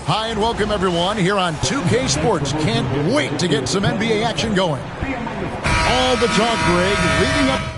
Hi and welcome everyone here on 2K Sports. Can't wait to get some NBA action going. All the talk, Greg, leading up.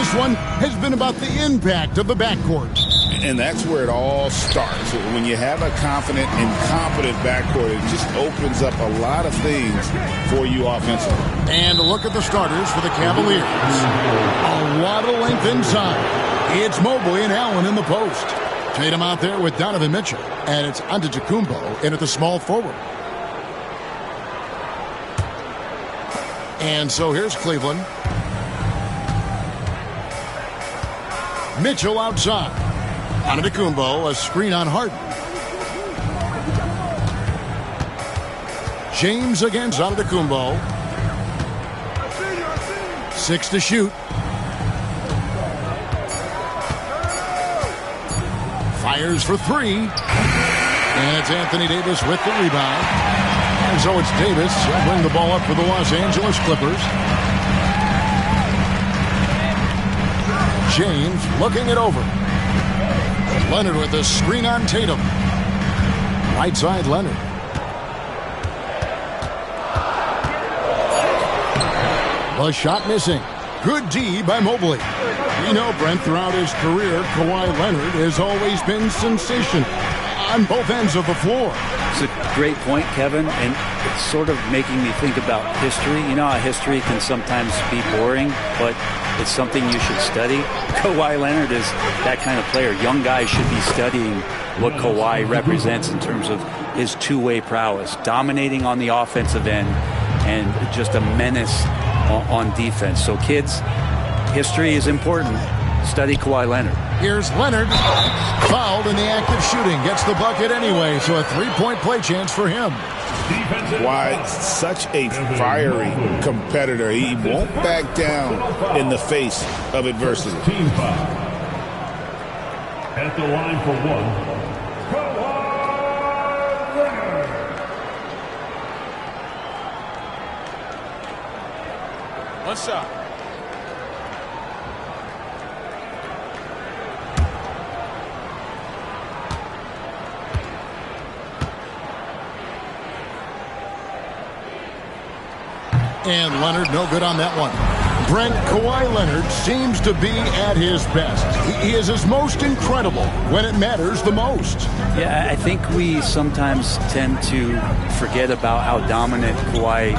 This one has been about the impact of the backcourt. And that's where it all starts. When you have a confident and competent backcourt, it just opens up a lot of things for you offensively. And look at the starters for the Cavaliers. A lot of length inside. It's Mobley and Allen in the post. Tatum out there with Donovan Mitchell. And it's Antetokounmpo in at the small forward. And so here's Cleveland. Mitchell outside. Antetokounmpo, a screen on Harden. James against Antetokounmpo. 6 to shoot. Fires for 3. And it's Anthony Davis with the rebound. And so it's Davis. He'll bring the ball up for the Los Angeles Clippers. James looking it over. Leonard with the screen on Tatum. Right side Leonard. The shot missing. Good D by Mobley. You know, Brent, throughout his career, Kawhi Leonard has always been sensation on both ends of the floor. It's a great point, Kevin, and it's sort of making me think about history. You know how history can sometimes be boring, but it's something you should study. Kawhi Leonard is that kind of player. Young guys should be studying what Kawhi represents in terms of his two-way prowess, dominating on the offensive end, and just a menace on defense. So kids, history is important. Study Kawhi Leonard. Here's Leonard, fouled in the act of shooting, gets the bucket anyway, so a three-point play chance for him. Why, such a fiery competitor. He won't back down in the face of adversity. Team foul. At the line for one, Kawhi Leonard. One shot. And Leonard no good on that one. Brent, Kawhi Leonard seems to be at his best. He is his most incredible when it matters the most. Yeah, I think we sometimes tend to forget about how dominant Kawhi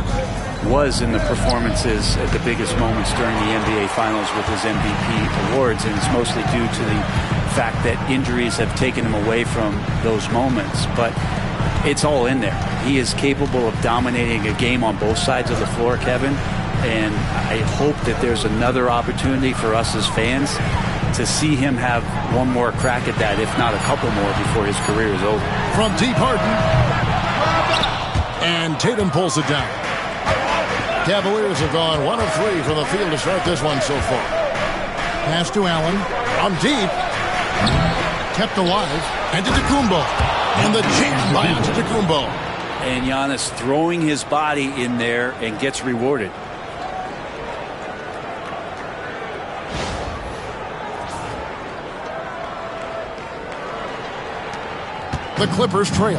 was in the performances at the biggest moments during the NBA Finals with his MVP awards, and it's mostly due to the fact that injuries have taken him away from those moments. But it's all in there. He is capable of dominating a game on both sides of the floor, Kevin, and I hope that there's another opportunity for us as fans to see him have one more crack at that, if not a couple more, before his career is over. From deep, Harden. And Tatum pulls it down. Cavaliers have gone 1 of 3 from the field to start this one so far. Pass to Allen. From deep. Kept alive. Antetokounmpo. And the jam by Antetokounmpo. And Giannis throwing his body in there and gets rewarded. The Clippers trail.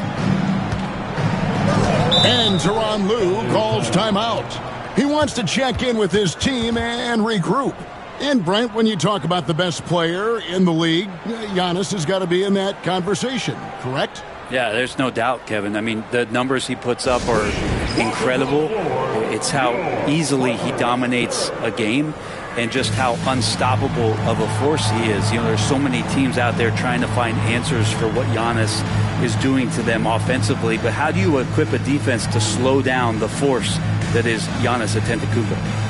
And Tyronn Lue calls timeout. He wants to check in with his team and regroup. And Brent, when you talk about the best player in the league, Giannis has got to be in that conversation, correct? Yeah, there's no doubt, Kevin. I mean, the numbers he puts up are incredible. It's how easily he dominates a game and just how unstoppable of a force he is. You know, there's so many teams out there trying to find answers for what Giannis is doing to them offensively. But how do you equip a defense to slow down the force that is Giannis Antetokounmpo?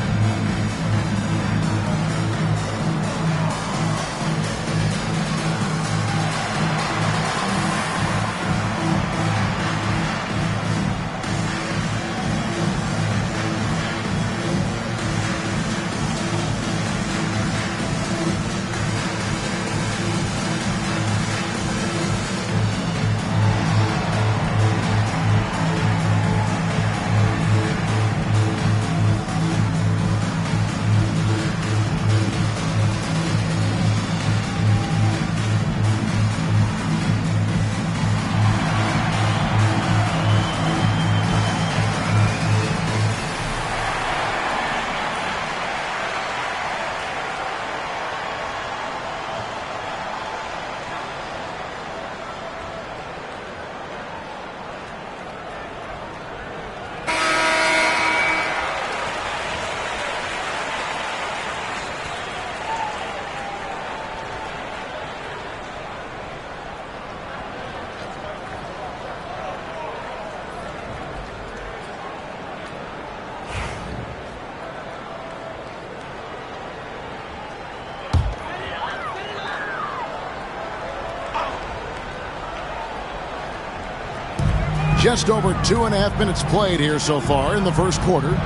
Just over 2.5 minutes played here so far in the first quarter.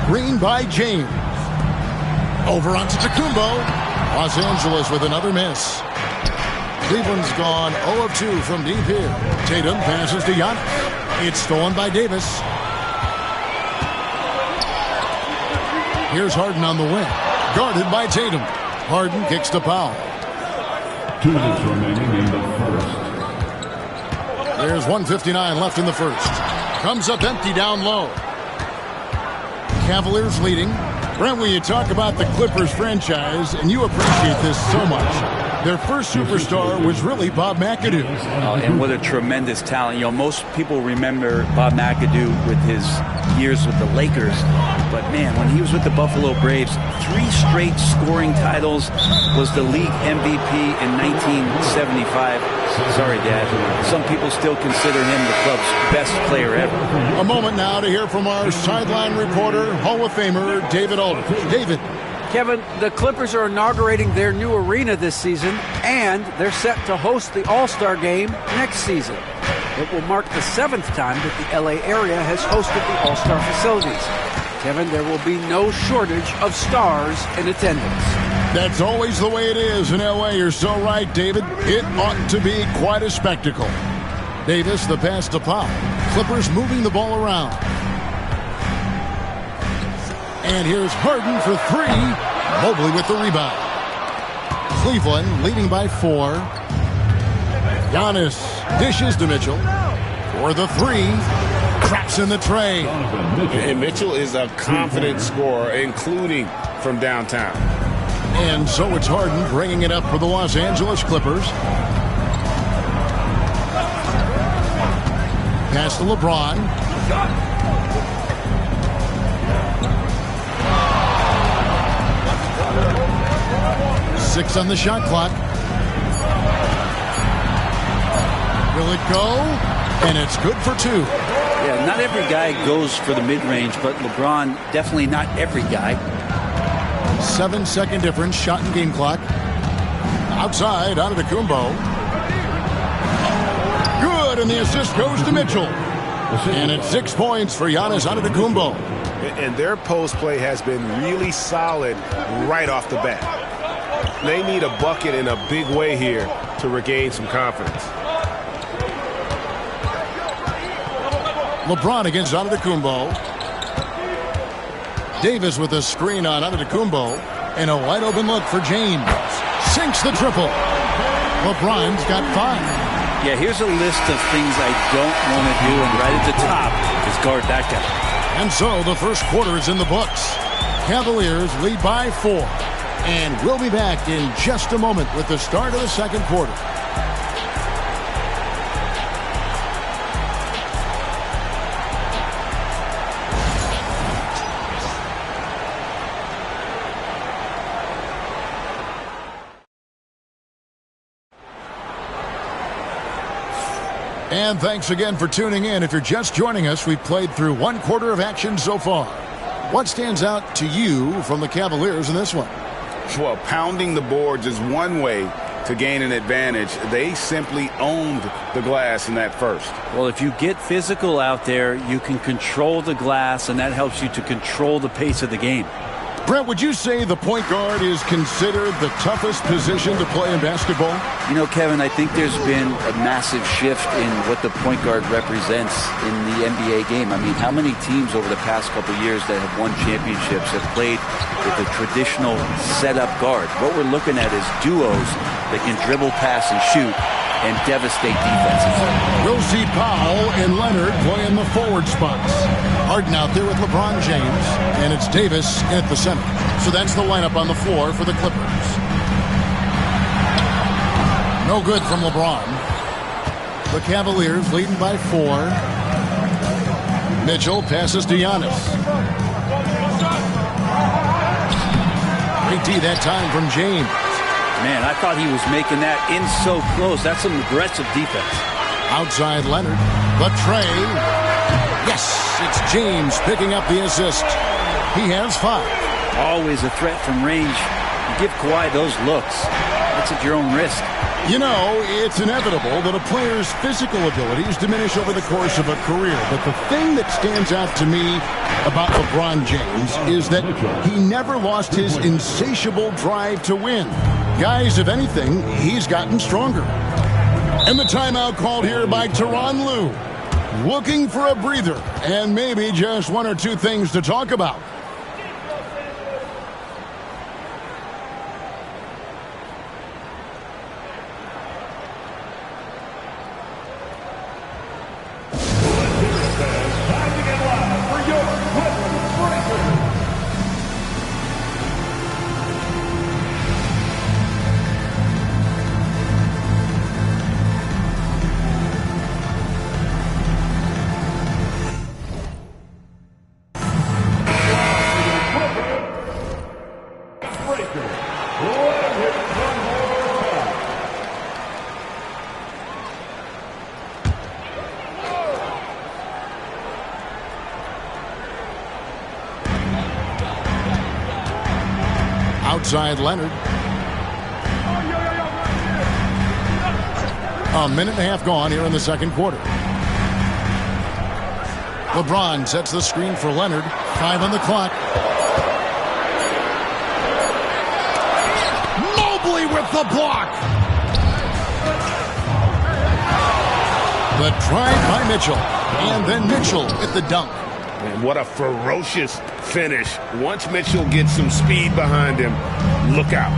Screen by James. Over onto Tacumbo. Los Angeles with another miss. Cleveland's gone 0 of 2 from deep here. Tatum passes to Giannis. It's stolen by Davis. Here's Harden on the wing. Guarded by Tatum. Harden kicks to Powell. 2 minutes remaining in the first. There's 1:59 left in the first. Comes up empty down low. Cavaliers leading. Brent, when you talk about the Clippers franchise, and you appreciate this so much, their first superstar was really Bob McAdoo. And what a tremendous talent. You know, most people remember Bob McAdoo with his years with the Lakers. But, man, when he was with the Buffalo Braves, 3 straight scoring titles, was the league MVP in 1975. Sorry, Dad. Some people still consider him the club's best player ever. A moment now to hear from our sideline reporter, Hall of Famer David Aldridge. David. Kevin, the Clippers are inaugurating their new arena this season, and they're set to host the All-Star Game next season. It will mark the 7th time that the LA area has hosted the All-Star facilities. Kevin, there will be no shortage of stars in attendance. That's always the way it is in LA. You're so right, David. It ought to be quite a spectacle. Davis, the pass to Powell. Clippers moving the ball around. And here's Harden for 3. Mobley with the rebound. Cleveland leading by 4. Giannis dishes to Mitchell for the 3. Craps in the tray. And Mitchell is a confident scorer, including from downtown. And so it's Harden bringing it up for the Los Angeles Clippers. Pass to LeBron. Six on the shot clock. Will it go? And it's good for 2. Yeah, not every guy goes for the mid-range, but LeBron, definitely not every guy. 7-second difference, shot and game clock. Outside, out of Tacumbo. Good, and the assist goes to Mitchell. And it's 6 points for Giannis Antetokounmpo. And their post play has been really solid right off the bat. They need a bucket in a big way here to regain some confidence. LeBron against Antetokounmpo. Davis with a screen on Antetokounmpo. And a wide open look for James. Sinks the triple. LeBron's got 5. Yeah, here's a list of things I don't want to do, and right at the top is guard that guy. And so the first quarter is in the books. Cavaliers lead by 4. And we'll be back in just a moment with the start of the second quarter. And thanks again for tuning in. If you're just joining us, we've played through 1 quarter of action so far. What stands out to you from the Cavaliers in this one? Well, pounding the boards is one way to gain an advantage. They simply owned the glass in that first. Well, if you get physical out there, you can control the glass, and that helps you to control the pace of the game. Brent, would you say the point guard is considered the toughest position to play in basketball? You know, Kevin, I think there's been a massive shift in what the point guard represents in the NBA game. I mean, how many teams over the past couple of years that have won championships have played with a traditional setup guard? What we're looking at is duos that can dribble, pass, and shoot and devastate defenses. We'll see Powell and Leonard playing the forward spots. Harden out there with LeBron James, and it's Davis at the center. So that's the lineup on the floor for the Clippers. No good from LeBron. The Cavaliers leading by 4. Mitchell passes to Giannis. Great D that time from James. Man, I thought he was making that in so close. That's some aggressive defense. Outside Leonard. The tray. Yes, it's James picking up the assist. He has 5. Always a threat from range. You give Kawhi those looks. That's at your own risk. You know, it's inevitable that a player's physical abilities diminish over the course of a career. But the thing that stands out to me about LeBron James is that he never lost his insatiable drive to win. Guys, if anything, he's gotten stronger. And the timeout called here by Tyronn Lue. Looking for a breather and maybe just one or two things to talk about. Outside Leonard. A minute and a half gone here in the second quarter. LeBron sets the screen for Leonard. 5 on the clock. Mobley with the block. The drive by Mitchell. And then Mitchell with the dunk. And what a ferocious finish. Once Mitchell gets some speed behind him, look out.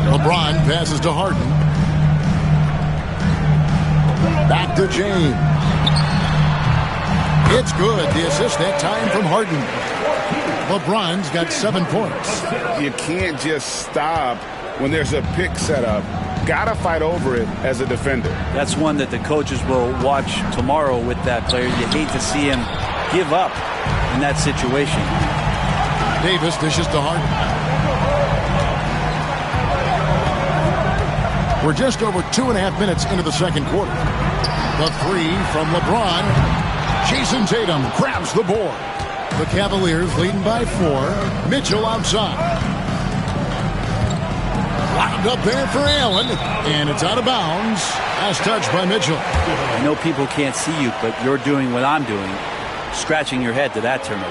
LeBron passes to Harden. Back to James. It's good. The assist that time from Harden. LeBron's got 7 points. You can't just stop when there's a pick set up. Gotta fight over it as a defender. That's one that the coaches will watch tomorrow with that player. You hate to see him give up in that situation. Davis dishes to Harden. We're just over 2.5 minutes into the second quarter. The 3 from LeBron. Jason Tatum grabs the board. The Cavaliers leading by 4. Mitchell outside. Wound up there for Allen, and it's out of bounds. Last touch by Mitchell. I know people can't see you, but you're doing what I'm doing, scratching your head to that turnover.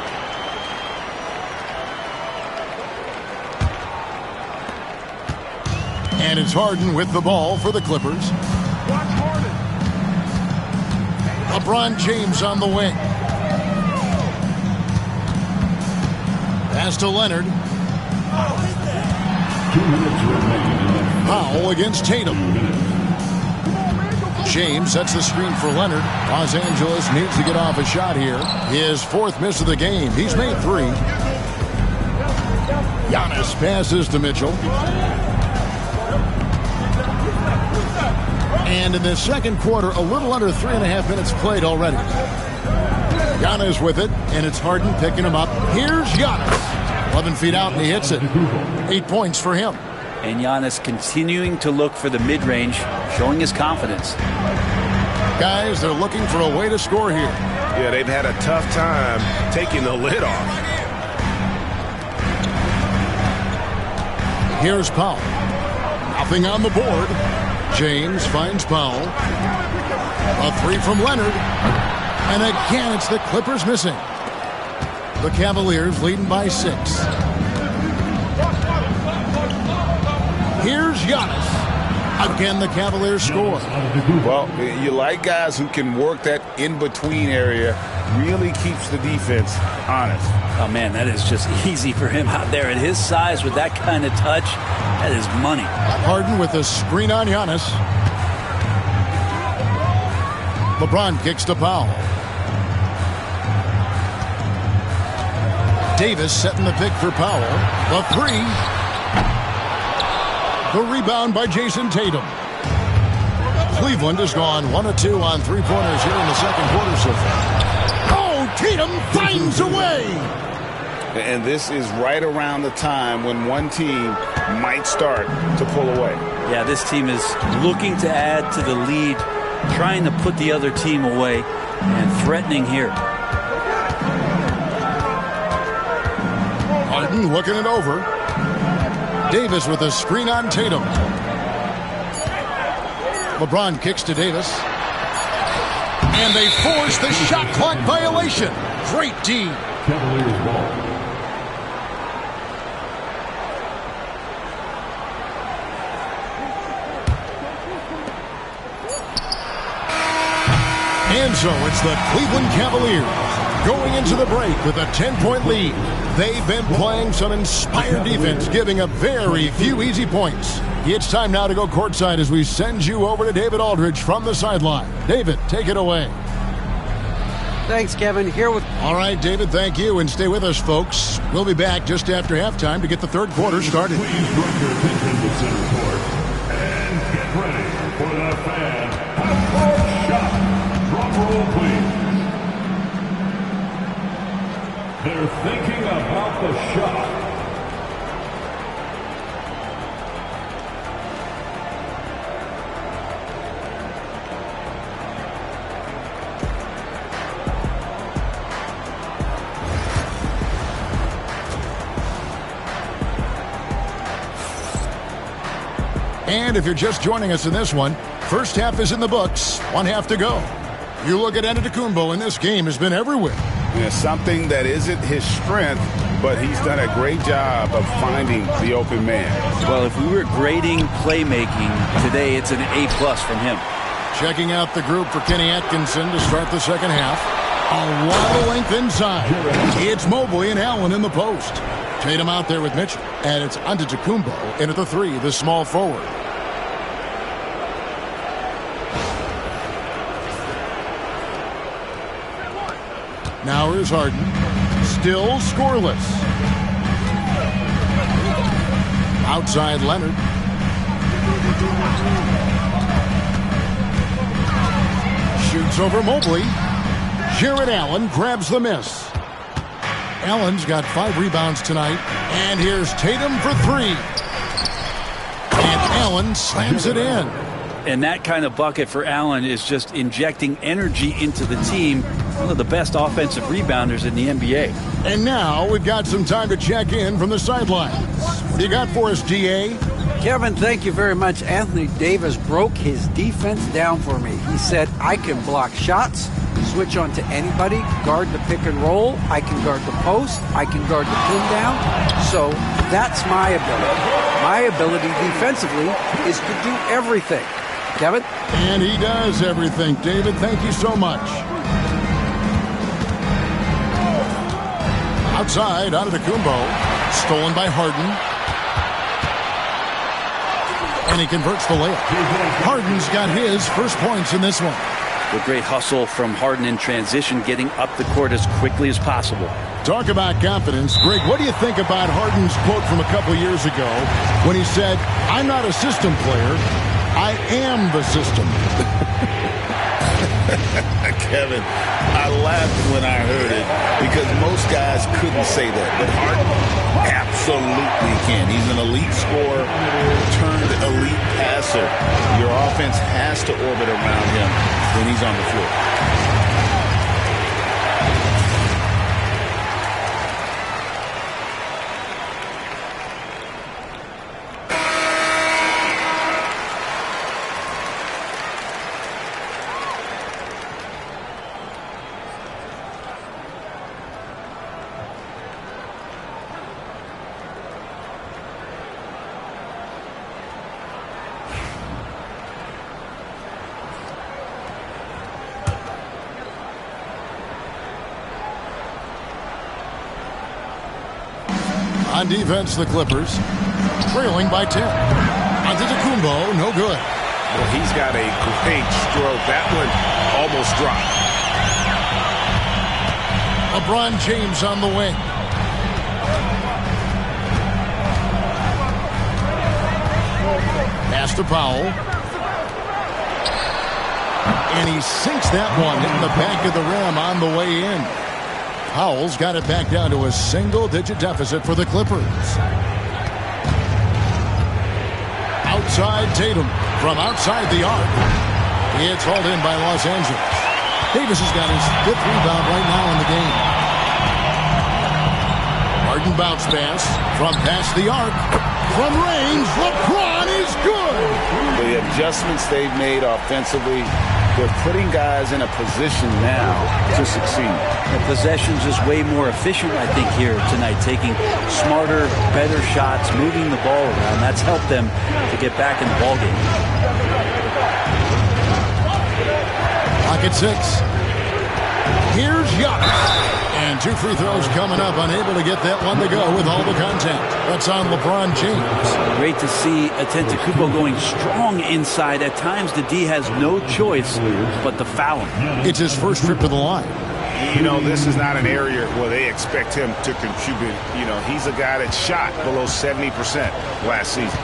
And it's Harden with the ball for the Clippers. LeBron James on the wing. Pass to Leonard. 2 minutes remaining. Foul against Tatum. James sets the screen for Leonard. Los Angeles needs to get off a shot here. His 4th miss of the game. He's made 3. Giannis passes to Mitchell. And in the second quarter, a little under 3.5 minutes played already. Giannis with it, and it's Harden picking him up. Here's Giannis. 11 feet out, and he hits it. 8 points for him. And Giannis continuing to look for the mid-range, showing his confidence. Guys, they're looking for a way to score here. Yeah, they've had a tough time taking the lid off. Here's Powell. Nothing on the board. James finds Powell. A 3 from Leonard. And again, it's the Clippers missing. The Cavaliers leading by 6. Here's Giannis. Again, the Cavaliers score. Well, you like guys who can work that in-between area. Really keeps the defense honest. Oh, man, that is just easy for him out there. At his size, with that kind of touch, that is money. Harden with a screen on Giannis. LeBron kicks to Powell. Davis setting the pick for Powell. The 3. The rebound by Jason Tatum. Cleveland has gone 1 of 2 on 3-pointers here in the second quarter so far. Oh, Tatum finds a way. And this is right around the time when one team might start to pull away. Yeah, this team is looking to add to the lead, trying to put the other team away, and threatening here. Harden looking it over. Davis with a screen on Tatum. LeBron kicks to Davis. And they force the shot clock violation. Great D. Cavaliers ball. And so it's the Cleveland Cavaliers going into the break with a 10-point lead. They've been playing some inspired defense, giving up very few easy points. It's time now to go courtside as we send you over to David Aldridge from the sideline. David, take it away. Thanks, Kevin. Here with... All right, David, thank you, and stay with us, folks. We'll be back just after halftime to get the third quarter started. Please direct your attention to center court and get ready for the fan half-court shot. Drum roll, please. They're thinking about the shot. And if you're just joining us in this one, first half is in the books, one half to go. You look at Antetokounmpo, and this game has been everywhere. Yeah, something that isn't his strength, but he's done a great job of finding the open man. Well, if we were grading playmaking today, it's an A+ from him. Checking out the group for Kenny Atkinson to start the second half. A lot of length inside. It's Mobley and Allen in the post. Tatum out there with Mitchell. And it's Antetokounmpo in at the three, the small forward. Now here's Harden. Still scoreless. Outside Leonard. Shoots over Mobley. Jared Allen grabs the miss. Allen's got 5 rebounds tonight. And here's Tatum for 3. And Allen slams it in. And that kind of bucket for Allen is just injecting energy into the team. One of the best offensive rebounders in the NBA. And now we've got some time to check in from the sidelines. What do you got for us, DA? Kevin, thank you very much. Anthony Davis broke his defense down for me. He said, I can block shots, switch on to anybody, guard the pick and roll, I can guard the post, I can guard the pin down. So that's my ability. My ability defensively is to do everything. Kevin? And he does everything. David, thank you so much. Outside, Antetokounmpo, stolen by Harden. And he converts the layup. Harden's got his first points in this one. The great hustle from Harden in transition, getting up the court as quickly as possible. Talk about confidence. Greg, what do you think about Harden's quote from a couple years ago when he said, I'm not a system player, I am the system? Kevin, I laughed when I heard it because most guys couldn't say that, but Harden absolutely can. He's an elite scorer turned elite passer. Your offense has to orbit around him when he's on the floor. On defense, the Clippers trailing by 10. Antetokounmpo, no good. Well, he's got a great stroke. That one almost dropped. LeBron James on the wing. Pass to Powell. And he sinks that one in the back of the rim on the way in. Powell's got it back down to a single-digit deficit for the Clippers. Outside Tatum from outside the arc. It's hauled in by Los Angeles. Davis has got his 5th rebound right now in the game. Harden bounce pass from past the arc. from range. LeBron is good. The adjustments they've made offensively, they're putting guys in a position now to succeed. The possession's just way more efficient, I think, here tonight, taking smarter, better shots, moving the ball around. That's helped them to get back in the ball game. Clock at 6. Here's Giannis. And 2 free throws coming up, unable to get that one to go with all the contact. That's on LeBron James. Great to see Antetokounmpo going strong inside. At times, the D has no choice but to foul him. It's his first trip to the line. You know, this is not an area where they expect him to contribute. You know, he's a guy that shot below 70% last season.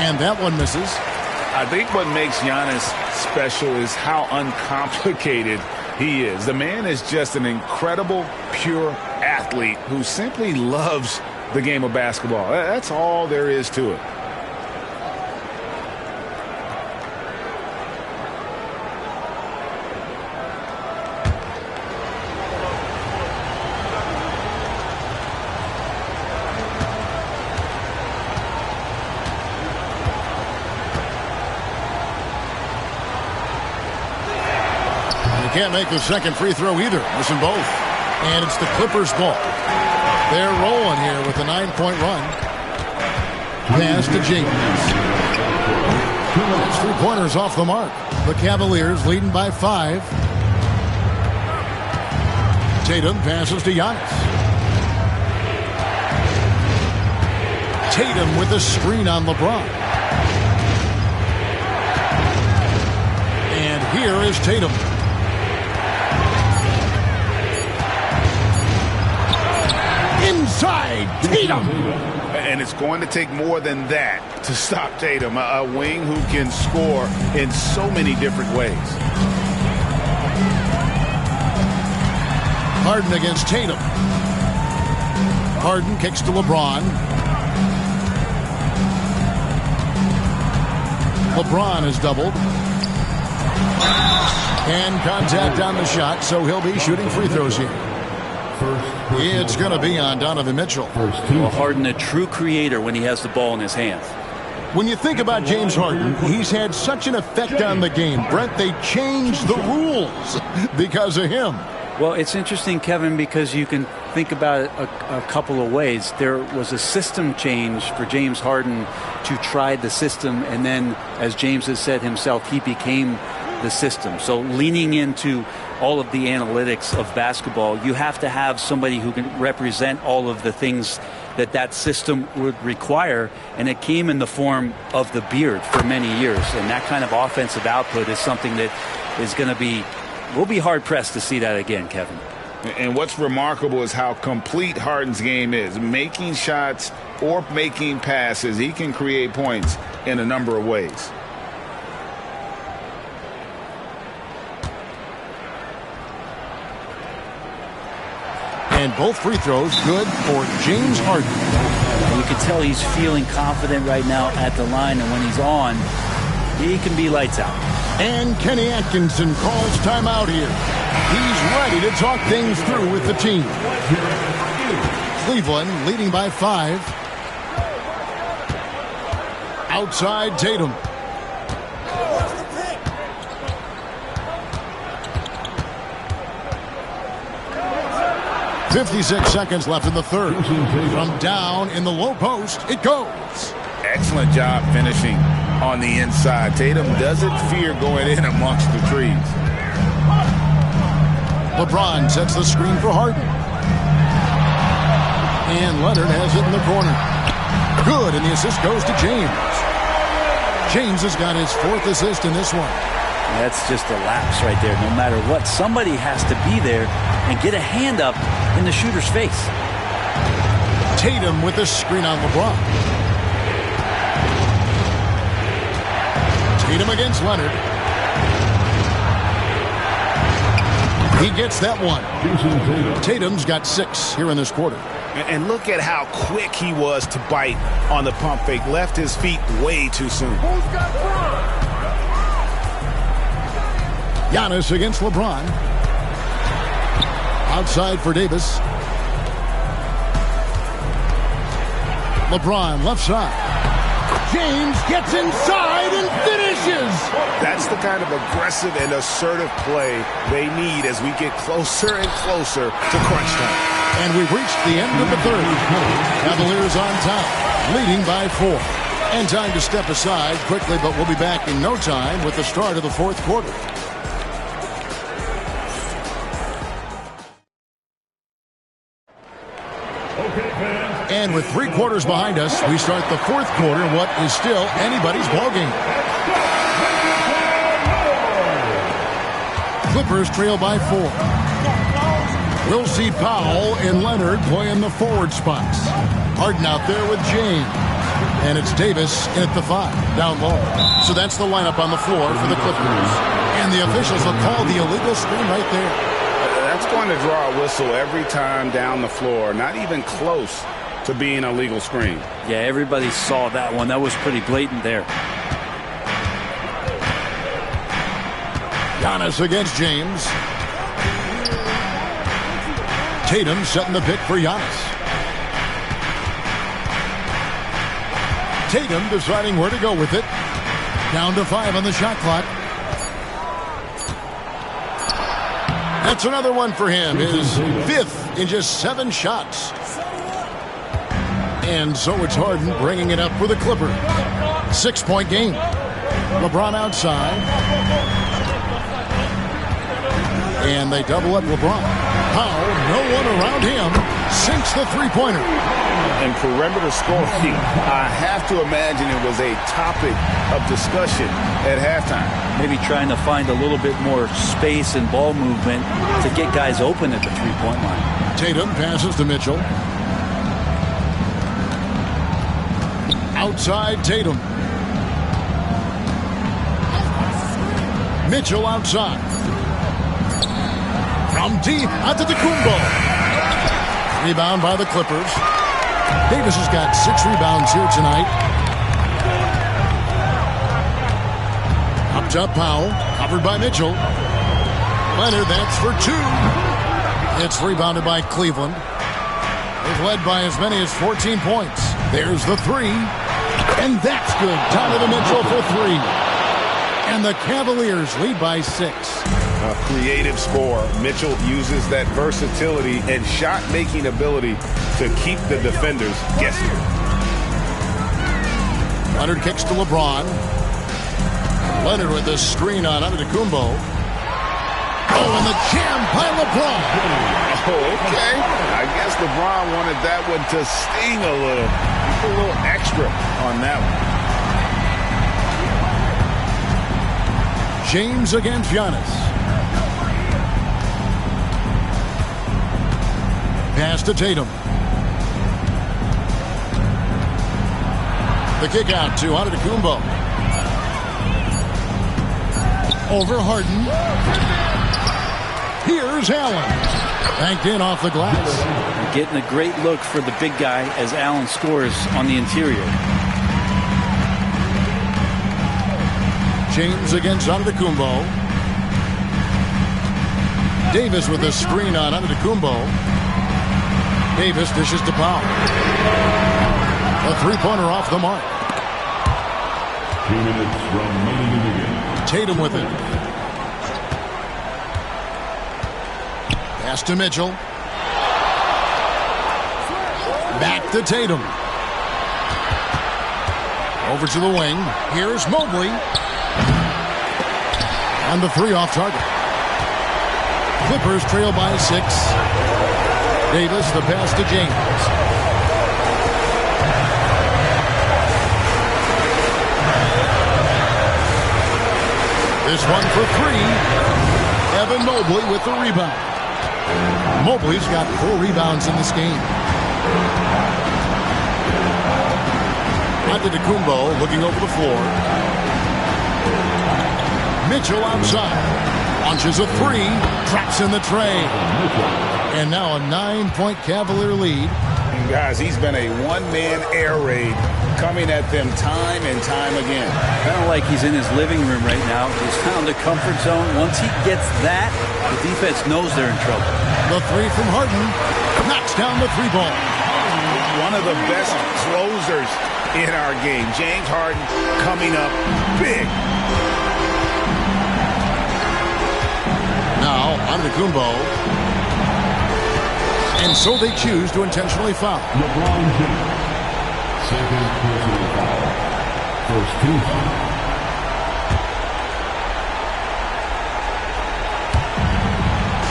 And that one misses. I think what makes Giannis special is how uncomplicated he is. The man is just an incredible, pure athlete who simply loves the game of basketball. That's all there is to it. Can't make the second free throw either. Missing both. And it's the Clippers' ball. They're rolling here with a 9-point run. Pass to James. It's 3 pointers off the mark. The Cavaliers leading by 5. Tatum passes to Giannis. Tatum with a screen on LeBron. And here is Tatum. Inside Tatum. And it's going to take more than that to stop Tatum, a wing who can score in so many different ways. Harden against Tatum. Harden kicks to LeBron. LeBron is doubled. And contact on the shot, so he'll be shooting free throws here. It's going to be on Donovan Mitchell. Well, Harden, a true creator when he has the ball in his hands. When you think about James Harden, he's had such an effect on the game. Brent, they changed the rules because of him. Well, it's interesting, Kevin, because you can think about it a couple of ways. There was a system change for James Harden to try the system, and then, as James has said himself, he became the system. So leaning into all of the analytics of basketball, you have to have somebody who can represent all of the things that system would require, and it came in the form of the beard for many years. And that kind of offensive output is something that is going to be, we'll be hard-pressed to see that again, Kevin. And what's remarkable is how complete Harden's game is. Making shots or making passes, he can create points in a number of ways. And both free throws good for James Harden. You can tell he's feeling confident right now at the line, and when he's on, he can be lights out. And Kenny Atkinson calls timeout here. He's ready to talk things through with the team. Cleveland leading by 5. Outside Tatum. .56 seconds left in the third. From down in the low post, it goes. Excellent job finishing on the inside. Tatum doesn't fear going in amongst the trees. LeBron sets the screen for Harden. And Leonard has it in the corner. Good, and the assist goes to James. James has got his 4th assist in this one. That's just a lapse right there. No matter what, somebody has to be there and get a hand up in the shooter's face. Tatum with the screen on LeBron. Tatum against Leonard. He gets that one. Tatum's got 6 here in this quarter. And look at how quick he was to bite on the pump fake. Left his feet way too soon. Giannis against LeBron. Outside for Davis. LeBron left side. James gets inside and finishes. That's the kind of aggressive and assertive play they need as we get closer and closer to crunch time. And we've reached the end of the third. Cavaliers on top, leading by 4. And time to step aside quickly, but we'll be back in no time with the start of the fourth quarter. And with 3 quarters behind us, we start the fourth quarter in what is still anybody's ballgame. Clippers trail by 4. We'll see Powell and Leonard play in the forward spots. Harden out there with James. And it's Davis at the 5, down low. So that's the lineup on the floor for the Clippers. And the officials will call the illegal screen right there. That's going to draw a whistle every time down the floor. Not even close to being a legal screen. Yeah, everybody saw that one. That was pretty blatant there. Giannis against James. Tatum setting the pick for Giannis. Tatum deciding where to go with it. Down to 5 on the shot clock. That's another one for him. His 5th in just 7 shots. And so it's Harden bringing it up for the Clippers. 6-point game. LeBron outside. And they double up LeBron. Powell, no one around him, sinks the three-pointer. And perimeter scoring, I have to imagine it was a topic of discussion at halftime. Maybe trying to find a little bit more space and ball movement to get guys open at the three-point line. Tatum passes to Mitchell. Outside Tatum. Mitchell outside. From deep, Antetokounmpo. Rebound by the Clippers. Davis has got 6 rebounds here tonight. Up top Powell, covered by Mitchell. Leonard, that's for 2. It's rebounded by Cleveland. They've led by as many as 14 points. There's the 3. And that's good. Donovan Mitchell for 3. And the Cavaliers lead by 6. A creative scorer. Mitchell uses that versatility and shot-making ability to keep the defenders guessing. Leonard kicks to LeBron. Leonard with the screen on Antetokounmpo. Oh, and the jam by LeBron. Oh, okay. I guess LeBron wanted that one to sting a little. A little extra on that one. James against Giannis. Pass to Tatum. The kick out to Antetokounmpo. Over Harden. Here's Allen. Banked in off the glass. Getting a great look for the big guy as Allen scores on the interior. James against Antetokounmpo. Davis with a screen on Antetokounmpo. Davis dishes to Powell. A three-pointer off the mark. 2 minutes remaining in the game. Tatum with it. Pass to Mitchell. Back to Tatum. Over to the wing. Here's Mobley. On the 3 off target. Clippers trail by 6. Davis, the pass to James. This one for 3. Evan Mobley with the rebound. Mobley's got 4 rebounds in this game. Antetokounmpo looking over the floor. Mitchell outside. Launches a 3. Traps in the tray. And now a 9-point Cavalier lead. Guys, he's been a one-man air raid coming at them time and time again. Kind of like he's in his living room right now. He's found the comfort zone. Once he gets that, the defense knows they're in trouble. The three from Harden knocks down the three ball. One of the best closers in our game. James Harden coming up big. Now, Antetokounmpo. And so they choose to intentionally foul. LeBron James. Second personal foul. First team.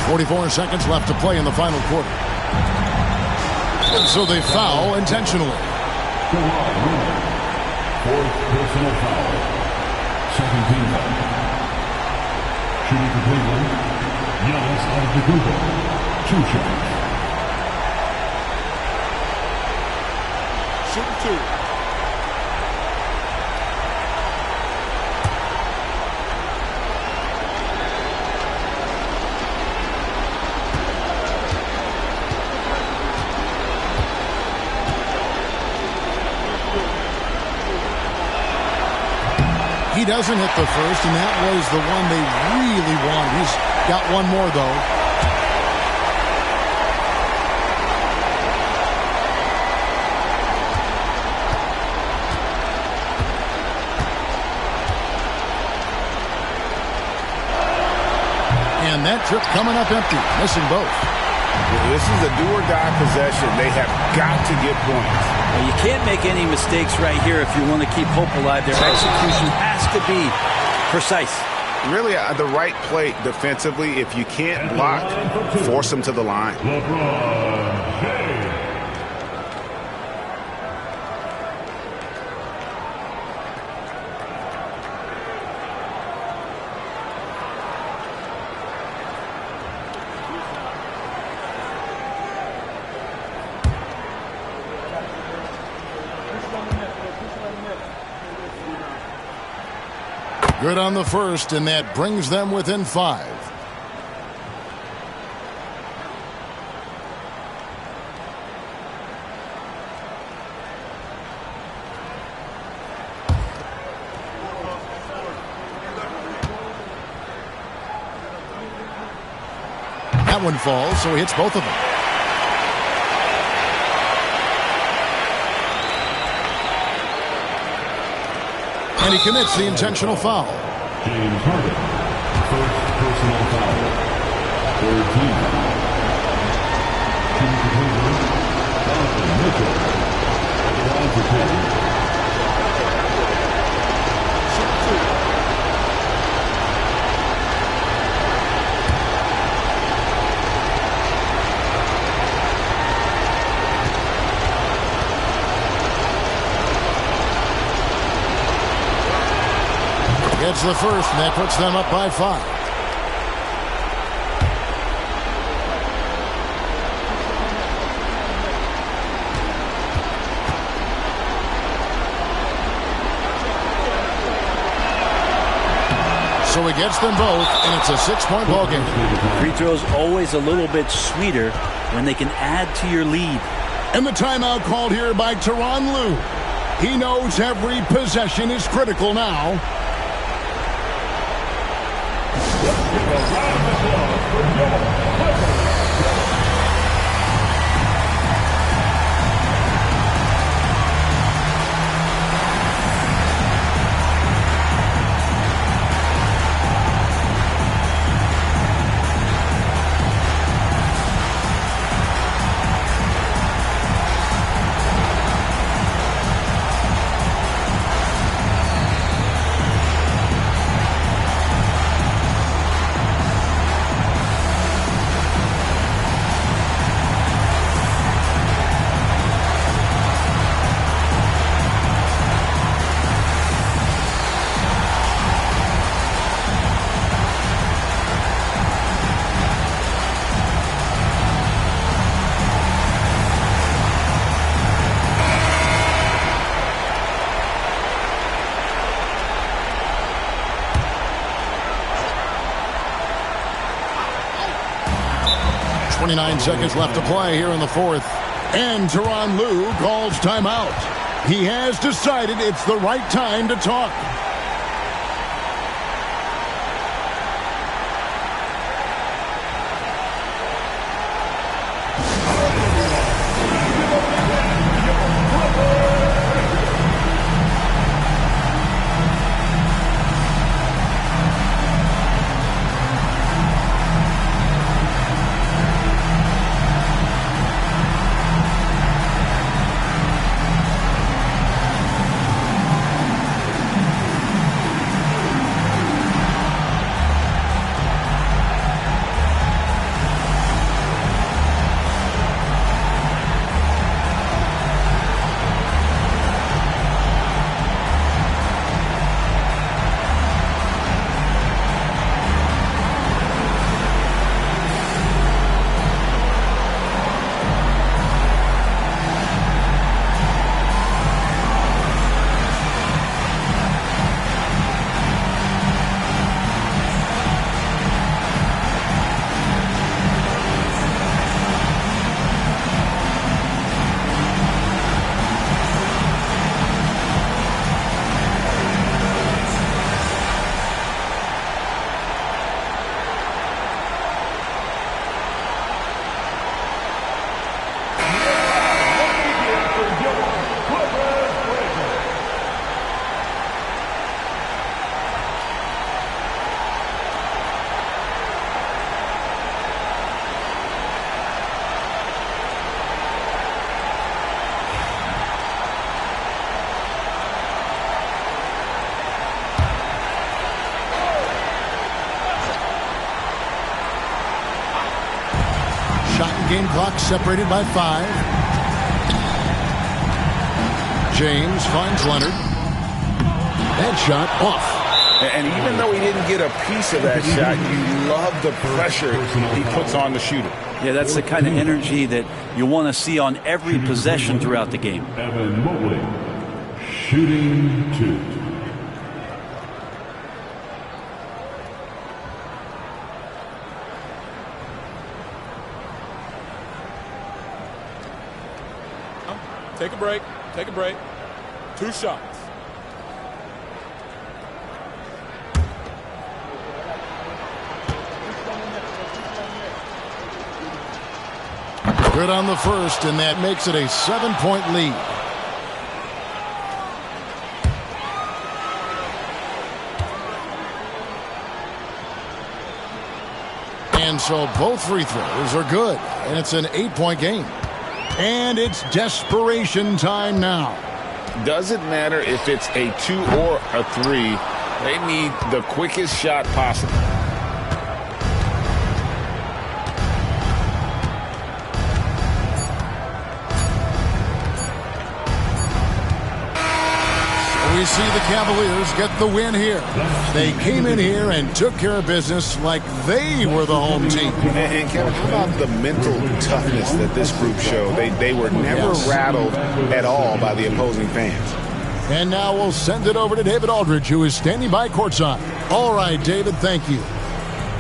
44 seconds left to play in the final quarter. And so they foul intentionally. Fourth personal foul. Second team foul. Shooting for Cleveland. Giannis Antetokounmpo. 2 shots. Shoot 2. He doesn't hit the first, and that was the one they really wanted. He's got one more, though. And that trip coming up empty, missing both. This is a do-or-die possession. They have got to get points. Well, you can't make any mistakes right here if you want to keep hope alive. Their execution has to be precise. Really, the right play defensively. If you can't block, force them to the line. LeBron James. Good on the first, and that brings them within 5. That one falls, so he hits both of them. And he commits the intentional foul. James Harden. First personal foul. Third team foul. Shooting for Cleveland. Donovan Mitchell. At the line for 10. Gets the first, and that puts them up by 5. So he gets them both, and it's a 6-point ball game. Free throws always a little bit sweeter when they can add to your lead. And the timeout called here by Tyronn Lue. He knows every possession is critical now. .29 seconds left to play here in the fourth. And Tyronn Lue calls timeout. He has decided it's the right time to talk. Game clock separated by 5. James finds Leonard. That shot off. And even though he didn't get a piece of that shot, you love the pressure he puts on the shooter. Yeah, that's the kind of energy that you want to see on every possession throughout the game. Evan Mobley, shooting 2. Take a break. Take a break. 2 shots. Good on the first, and that makes it a 7-point lead. And so both free throws are good, and it's an 8-point game. And it's desperation time now. Doesn't matter if it's a 2 or a 3. They need the quickest shot possible. We see the Cavaliers get the win here. They came in here and took care of business like they were the home team. And Kevin, how about the mental toughness that this group showed? They were never rattled at all by the opposing fans. And now we'll send it over to David Aldridge, who is standing by courtside. All right, David, thank you.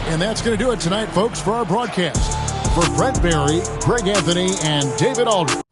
And that's going to do it tonight, folks, for our broadcast. For Brent Barry, Greg Anthony, and David Aldridge.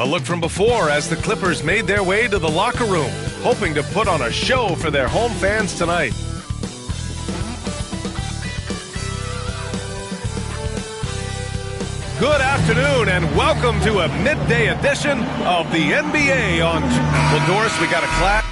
A look from before as the Clippers made their way to the locker room, hoping to put on a show for their home fans tonight. Good afternoon and welcome to a midday edition of the NBA on... Well, Doris, we got a class.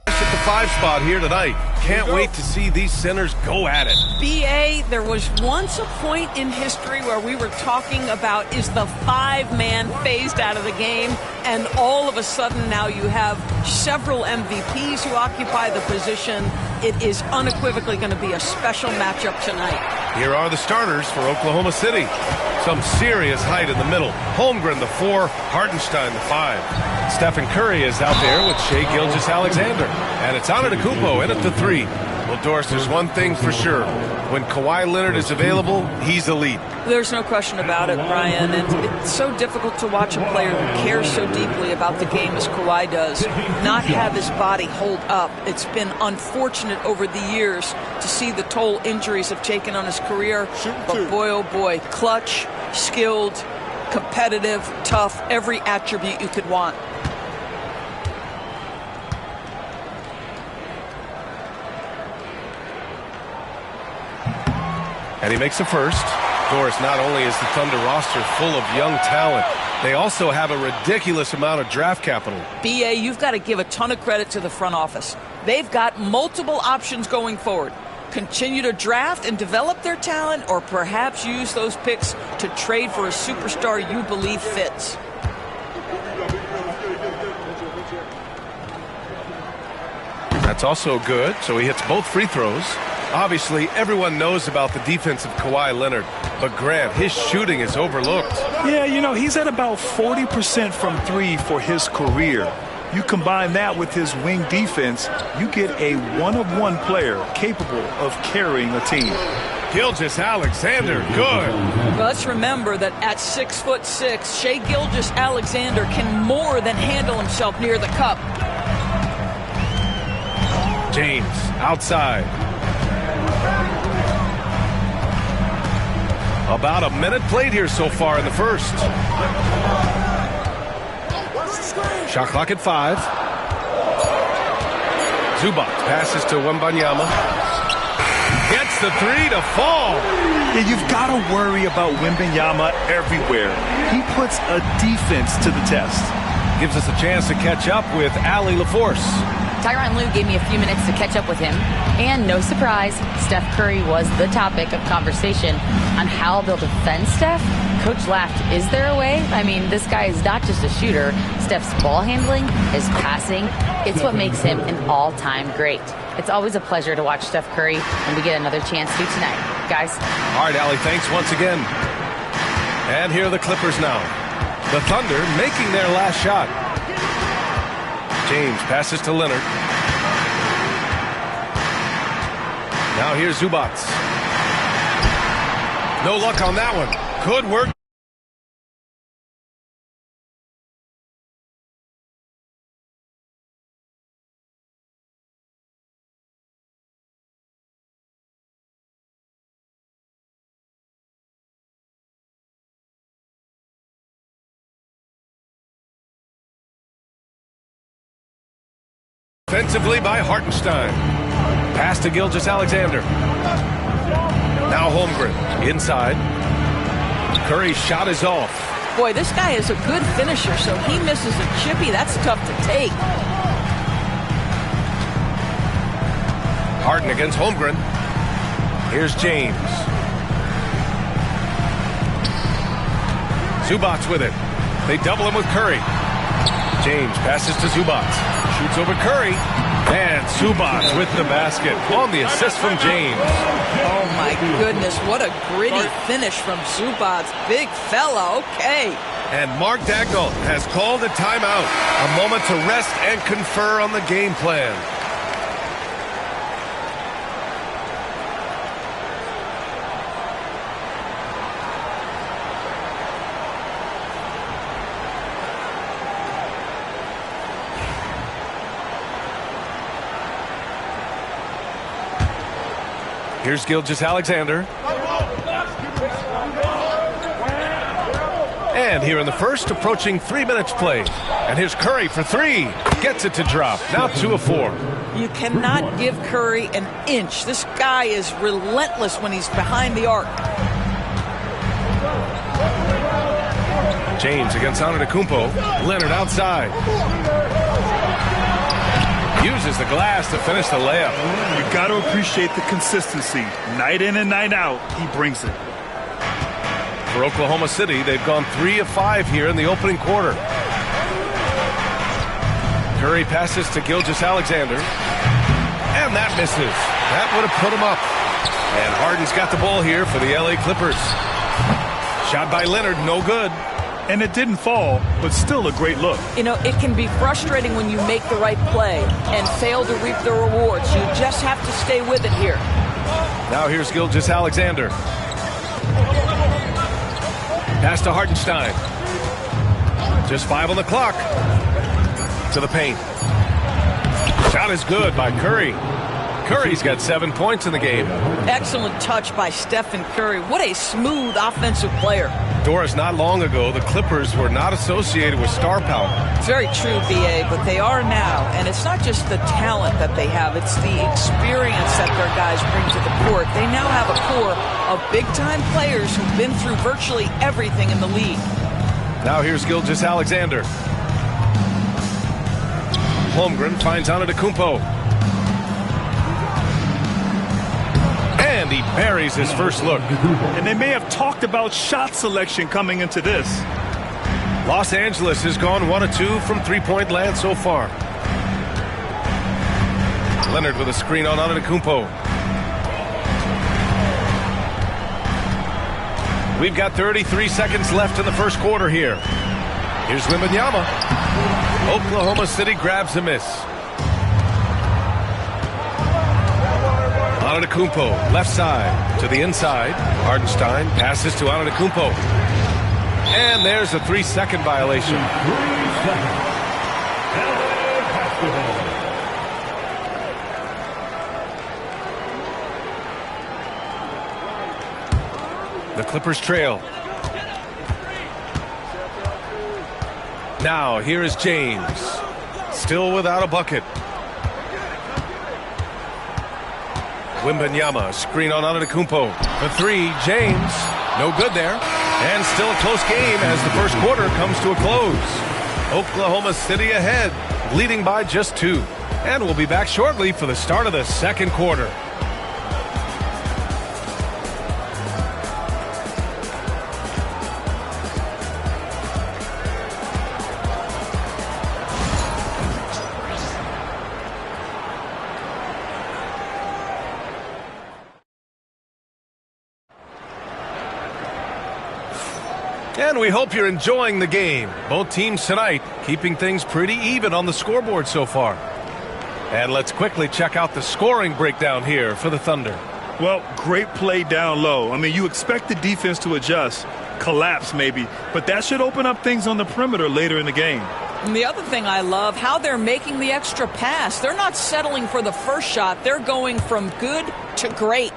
At the 5 spot here tonight. Can't wait to see these centers go at it. BA, there was once a point in history where we were talking about, is the 5-man phased out of the game? And all of a sudden now you have several MVPs who occupy the position. It is unequivocally going to be a special matchup tonight. Here are the starters for Oklahoma City. Some serious height in the middle. Holmgren, the 4. Hartenstein, the 5. Stephen Curry is out there with Shai Gilgeous-Alexander. And it's Antetokounmpo in at the 3. Well, Doris, there's one thing for sure. When Kawhi Leonard is available, he's elite. There's no question about it, Brian. And it's so difficult to watch a player who cares so deeply about the game as Kawhi does not have his body hold up. It's been unfortunate over the years to see the toll injuries have taken on his career. But boy, oh boy, clutch, skilled, competitive, tough, every attribute you could want. And he makes the first. Doris, not only is the Thunder roster full of young talent, they also have a ridiculous amount of draft capital. BA, you've got to give a ton of credit to the front office. They've got multiple options going forward. Continue to draft and develop their talent, or perhaps use those picks to trade for a superstar you believe fits. That's also good, so he hits both free throws. Obviously, everyone knows about the defense of Kawhi Leonard, but Grant, his shooting is overlooked. Yeah, you know, he's at about 40% from 3 for his career. You combine that with his wing defense, you get a one-of-one player capable of carrying a team. Gilgeous-Alexander, good. Well, let's remember that at 6'6", Shai Gilgeous-Alexander can more than handle himself near the cup. James, outside. About a minute played here so far in the first. Shot clock at 5. Zubac passes to Wembanyama. Gets the 3 to fall. Yeah, you've got to worry about Wembanyama everywhere. He puts a defense to the test. Gives us a chance to catch up with Allie LaForce. Tyronn Lue gave me a few minutes to catch up with him. And no surprise, Steph Curry was the topic of conversation on how they'll defend Steph. Coach laughed, is there a way? I mean, this guy is not just a shooter. Steph's ball handling, his passing, it's what makes him an all-time great. It's always a pleasure to watch Steph Curry, and we get another chance to tonight. Guys. All right, Allie, thanks once again. And here are the Clippers now. The Thunder making their last shot. James passes to Leonard. Now here's Zubac. No luck on that one. Good work. defensively by Hartenstein. Pass to Gilgeous-Alexander. Now Holmgren inside. Curry's shot is off. Boy, this guy is a good finisher, so he misses a chippy. That's tough to take. Harden against Holmgren. Here's James. Zubac with it. They double him with Curry. James passes to Zubac. Shoots over Curry. And Zubac with the basket on the assist from James. Oh, my goodness. What a gritty finish from Zubac. Big fella. Okay. And Mark Dagnall has called a timeout. A moment to rest and confer on the game plan. Here's Gilgeous-Alexander. And here in the first, approaching 3 minutes played. And here's Curry for three. Gets it to drop. Now 2 of 4. You cannot give Curry an inch. This guy is relentless when he's behind the arc. James against Antetokounmpo. Leonard outside. Uses the glass to finish the layup. You got to appreciate the consistency. Night in and night out, he brings it. For Oklahoma City, they've gone 3 of 5 here in the opening quarter. Curry passes to Gilgeous-Alexander. And that misses. That would have put him up. And Harden's got the ball here for the LA Clippers. Shot by Leonard, no good. And it didn't fall, but still a great look. You know, it can be frustrating when you make the right play and fail to reap the rewards. You just have to stay with it here. Now here's Gilgeous-Alexander. Pass to Hartenstein. Just 5 on the clock. To the paint. Shot is good by Curry. Curry's got 7 points in the game. Excellent touch by Stephen Curry. What a smooth offensive player. Doris, not long ago, the Clippers were not associated with star power. It's very true, B.A., but they are now. And it's not just the talent that they have. It's the experience that their guys bring to the court. They now have a core of big-time players who've been through virtually everything in the league. Now here's Gilgeous-Alexander. Holmgren finds Antetokounmpo. And he buries his first look. And they may have talked about shot selection coming into this. Los Angeles has gone 1 of 2 from three-point land so far. Leonard with a screen on Antetokounmpo. We've got 33 seconds left in the first quarter here. Here's Wembanyama. Oklahoma City grabs a miss. Antetokounmpo, left side to the inside. Hartenstein passes to Antetokounmpo. And there's a 3-second violation. 3 seconds. The Clippers trail. Now here is James. Still without a bucket. Wembanyama, screen on Antetokounmpo. For 3, James. No good there. And still a close game as the first quarter comes to a close. Oklahoma City ahead, leading by just 2. And we'll be back shortly for the start of the second quarter. And we hope you're enjoying the game. Both teams tonight keeping things pretty even on the scoreboard so far. And let's quickly check out the scoring breakdown here for the Thunder. Well, great play down low. I mean, you expect the defense to adjust, collapse maybe, but that should open up things on the perimeter later in the game. And the other thing I love, how they're making the extra pass. They're not settling for the first shot. They're going from good to great.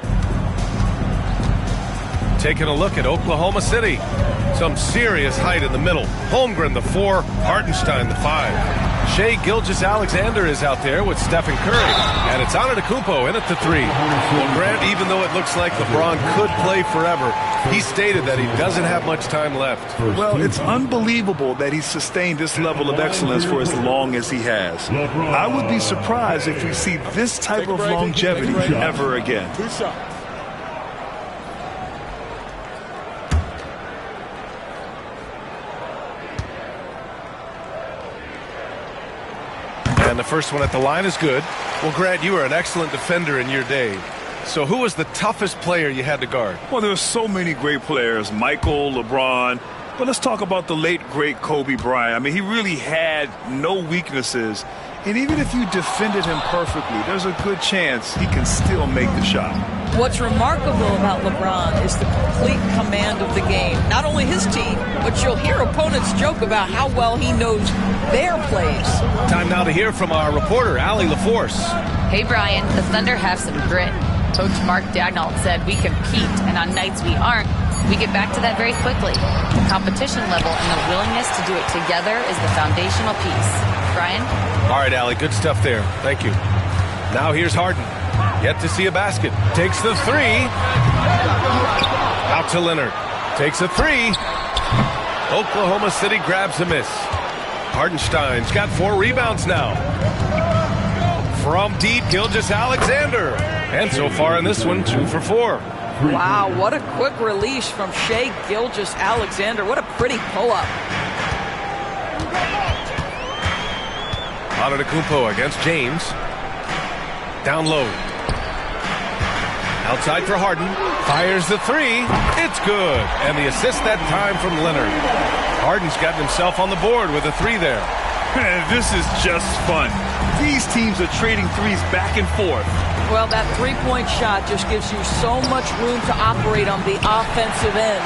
Taking a look at Oklahoma City. Some serious height in the middle. Holmgren, the 4. Hartenstein, the 5. Shai Gilgeous-Alexander is out there with Stephen Curry. And it's Antetokounmpo in at the 3. Well, Grant, even though it looks like LeBron could play forever, he stated that he doesn't have much time left. Well, it's unbelievable that he's sustained this level of excellence for as long as he has. I would be surprised if we see this type of longevity ever again. 2 shots. And the first one at the line is good. Well, Grant, you were an excellent defender in your day. So who was the toughest player you had to guard? Well, there were so many great players, Michael, LeBron. But let's talk about the late, great Kobe Bryant. I mean, he really had no weaknesses. And even if you defended him perfectly, there's a good chance he can still make the shot. What's remarkable about LeBron is the complete command of the game. Not only his team, but you'll hear opponents joke about how well he knows their plays. Time now to hear from our reporter, Allie LaForce. Hey, Brian, the Thunder have some grit. Coach Mark Daigneault said we compete, and on nights we aren't, we get back to that very quickly. The competition level and the willingness to do it together is the foundational piece. Brian? All right, Allie, good stuff there. Thank you. Now here's Harden. Yet to see a basket. Takes the 3. Out to Leonard. Takes a 3. Oklahoma City grabs a miss. Hardenstein's got 4 rebounds now. From deep, Gilgeous-Alexander. And so far in this one, 2 for 4. Wow, what a quick release from Shai Gilgeous-Alexander. What a pretty pull-up. Antetokounmpo against James. Down low. Outside for Harden. Fires the 3. It's good. And the assist that time from Leonard. Harden's gotten himself on the board with a 3 there. Man, this is just fun. These teams are trading threes back and forth. Well, that three-point shot just gives you so much room to operate on the offensive end.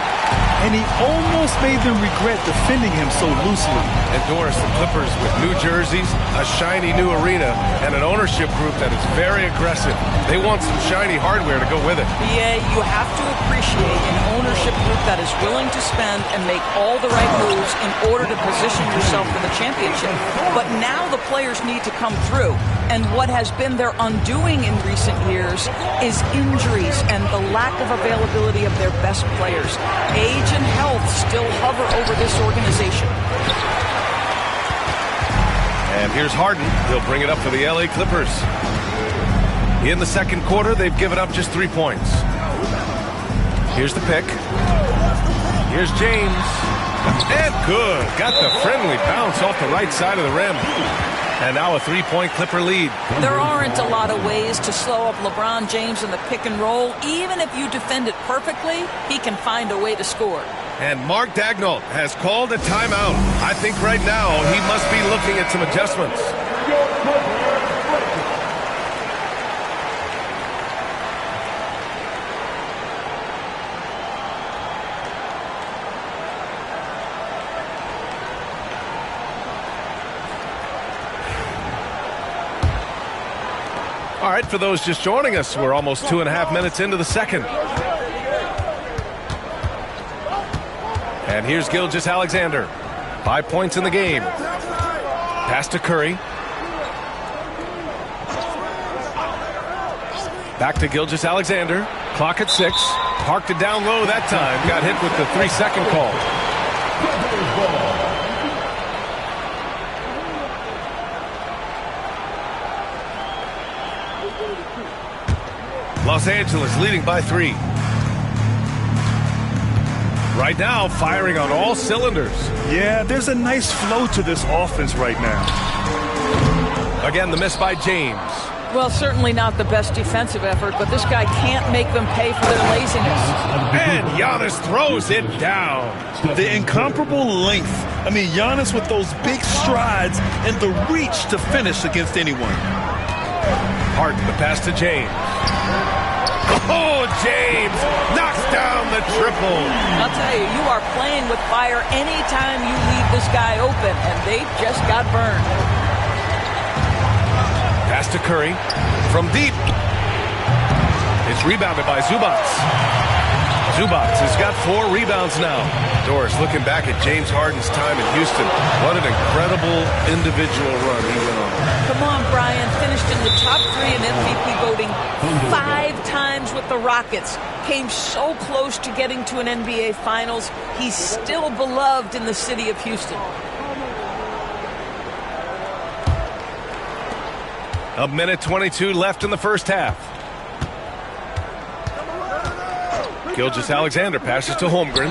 And he almost made them regret defending him so loosely. And Doris, the Clippers with new jerseys, a shiny new arena, and an ownership group that is very aggressive. They want some shiny hardware to go with it. Yeah, you have to appreciate an ownership group that is willing to spend and make all the right moves in order to position yourself for the championship. But now the players need to come through. And what has been their undoing in recent years is injuries and the lack of availability of their best players. Age and health still hover over this organization. And here's Harden. He'll bring it up for the LA Clippers. In the second quarter, they've given up just 3 points. Here's the pick. Here's James. And good. Got the friendly bounce off the right side of the rim. And now a 3-point Clipper lead. There aren't a lot of ways to slow up LeBron James in the pick and roll. Even if you defend it perfectly, he can find a way to score. And Mark Daigneault has called a timeout. I think right now he must be looking at some adjustments. All right, for those just joining us, we're almost 2.5 minutes into the second. And here's Gilgeous-Alexander. 5 points in the game. Pass to Curry. Back to Gilgeous-Alexander. Clock at 6. Parked it down low that time. Got hit with the 3-second call. Los Angeles leading by 3. Right now, firing on all cylinders. Yeah, there's a nice flow to this offense right now. Again, the miss by James. Well, certainly not the best defensive effort, but this guy can't make them pay for their laziness. And Giannis throws it down. The incomparable length. I mean, Giannis with those big strides and the reach to finish against anyone. Harden, the pass to James. Oh, James knocks down the triple. I'll tell you, you are playing with fire anytime you leave this guy open, and they just got burned. Pass to Curry from deep. It's rebounded by Zubac. Zubac has got 4 rebounds now. Doris looking back at James Harden's time in Houston. What an incredible individual run he went on. Come on, Brian. Finished in the top 3 in MVP voting 5 times with the Rockets. Came so close to getting to an NBA Finals. He's still beloved in the city of Houston. A minute 22 left in the first half. Gilgeous-Alexander passes to Holmgren.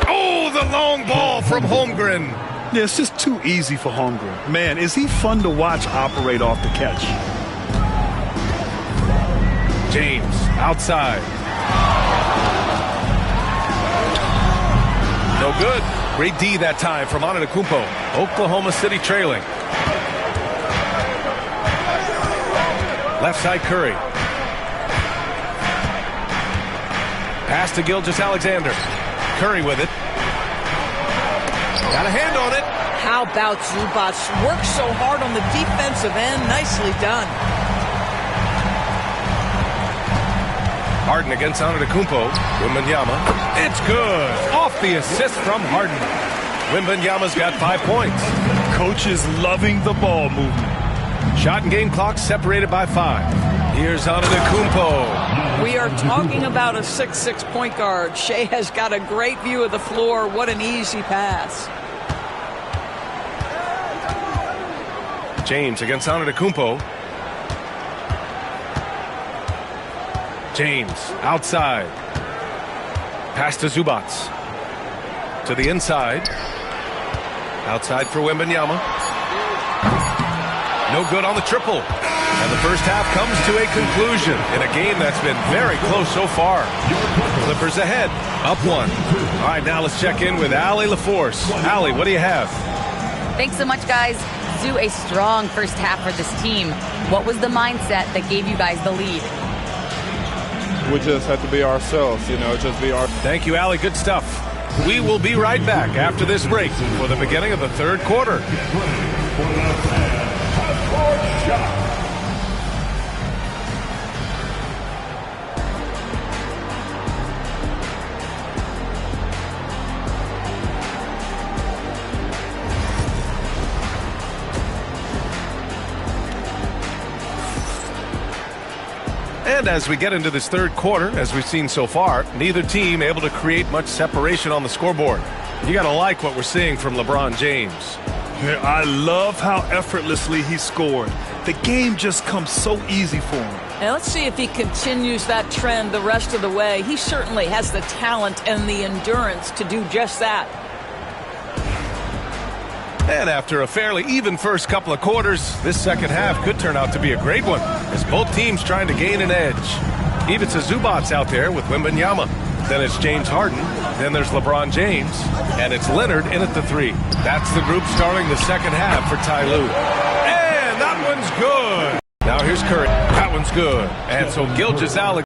Oh, the long ball from Holmgren. Yeah, it's just too easy for Holmgren. Man, is he fun to watch operate off the catch. James outside. No good. Great D that time from Antetokounmpo. Oklahoma City trailing. Left side Curry. Pass to Gilgeous-Alexander. Curry with it. Got a hand on it. How about Zubac? Worked so hard on the defensive end. Nicely done. Harden against Antetokounmpo. Wembanyama. It's good. Off the assist from Harden. Wembanyama's got 5 points. Coach is loving the ball movement. Shot and game clock separated by 5. Here's Antetokounmpo. We are talking about a 6'6" point guard. Shea has got a great view of the floor. What an easy pass. James against Antetokounmpo. James outside. Pass to Zubac. To the inside. Outside for Wembanyama. No good on the triple. And the first half comes to a conclusion in a game that's been very close so far. Clippers ahead, up 1. All right, now let's check in with Allie LaForce. Allie, what do you have? Thanks so much, guys. Zoo, a strong first half for this team. What was the mindset that gave you guys the lead? We just have to be ourselves, just be our... Thank you, Allie. Good stuff. We will be right back after this break for the beginning of the third quarter. And as we get into this third quarter, as we've seen so far, neither team able to create much separation on the scoreboard. You got to like what we're seeing from LeBron James. Yeah, I love how effortlessly he scored. The game just comes so easy for him. Now let's see if he continues that trend the rest of the way. He certainly has the talent and the endurance to do just that. And after a fairly even first couple of quarters, this second half could turn out to be a great one, as both teams trying to gain an edge. Ivica Zubac out there with Wembanyama. Then it's James Harden. Then there's LeBron James. And it's Leonard in at the 3. That's the group starting the second half for Ty Lue. And that one's good. Now here's Curry. That one's good. And so Gilgeous-Alexander